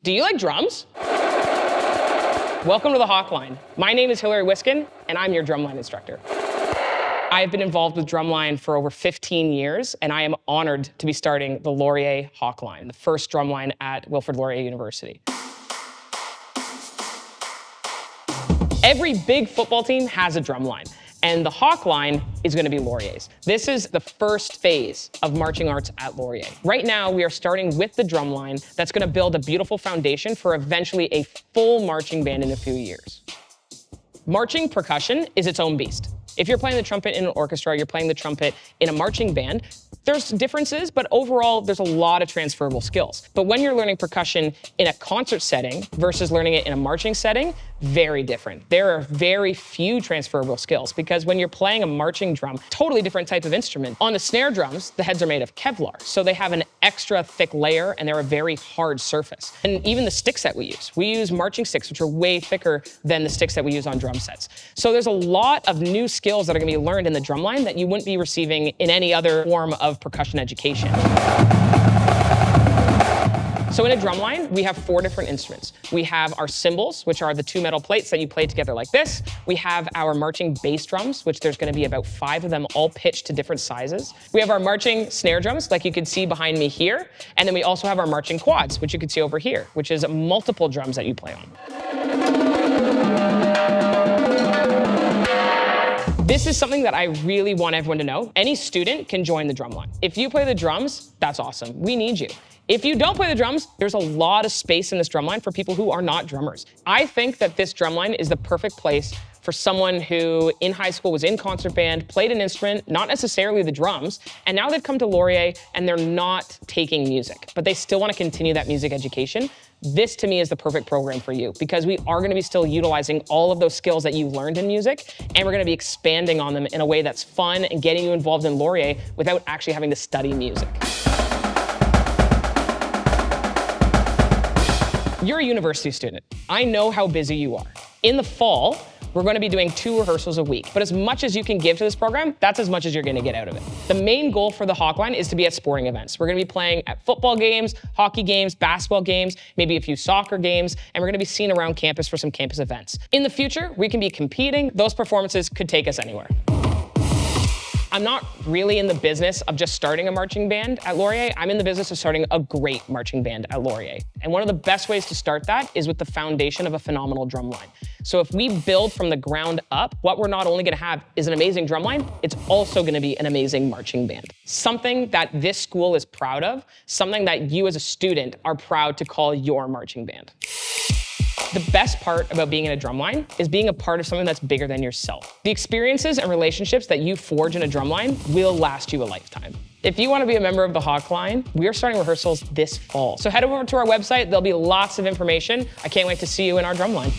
Do you like drums? Welcome to the Hawkline. My name is Hilary Whiskin, and I'm your drumline instructor. I've been involved with drumline for over 15 years, and I am honored to be starting the Laurier Hawkline, the first drumline at Wilfrid Laurier University. Every big football team has a drumline, and the Hawkline is going to be Laurier's. This is the first phase of marching arts at Laurier. Right now, we are starting with the drumline that's going to build a beautiful foundation for eventually a full marching band in a few years. Marching percussion is its own beast. If you're playing the trumpet in an orchestra, you're playing the trumpet in a marching band, there's differences, but overall, there's a lot of transferable skills. But when you're learning percussion in a concert setting versus learning it in a marching setting, very different. There are very few transferable skills because when you're playing a marching drum, totally different type of instrument. On the snare drums, the heads are made of Kevlar, so they have an extra thick layer and they're a very hard surface. And even the sticks that we use marching sticks, which are way thicker than the sticks that we use on drum sets. So there's a lot of new skills that are gonna be learned in the drumline that you wouldn't be receiving in any other form of percussion education. So in a drumline, we have 4 different instruments. We have our cymbals, which are the 2 metal plates that you play together like this. We have our marching bass drums, which there's gonna be about 5 of them, all pitched to different sizes. We have our marching snare drums, like you can see behind me here. And then we also have our marching quads, which you can see over here, which is multiple drums that you play on. This is something that I really want everyone to know. Any student can join the drumline. If you play the drums, that's awesome. We need you. If you don't play the drums, there's a lot of space in this drumline for people who are not drummers. I think that this drumline is the perfect place for someone who in high school was in concert band, played an instrument, not necessarily the drums, and now they've come to Laurier and they're not taking music, but they still want to continue that music education. This to me is the perfect program for you because we are going to be still utilizing all of those skills that you've learned in music, and we're going to be expanding on them in a way that's fun and getting you involved in Laurier without actually having to study music. You're a university student. I know how busy you are. In the fall, we're going to be doing 2 rehearsals a week, but as much as you can give to this program, that's as much as you're going to get out of it. The main goal for the Hawkline is to be at sporting events. We're going to be playing at football games, hockey games, basketball games, maybe a few soccer games, and we're going to be seen around campus for some campus events. In the future, we can be competing. Those performances could take us anywhere. I'm not really in the business of just starting a marching band at Laurier. I'm in the business of starting a great marching band at Laurier. And one of the best ways to start that is with the foundation of a phenomenal drumline. So if we build from the ground up, what we're not only gonna have is an amazing drumline, it's also gonna be an amazing marching band. Something that this school is proud of, something that you as a student are proud to call your marching band. The best part about being in a drumline is being a part of something that's bigger than yourself. The experiences and relationships that you forge in a drumline will last you a lifetime. If you want to be a member of the Hawkline, we are starting rehearsals this fall. So head over to our website, there'll be lots of information. I can't wait to see you in our drumline.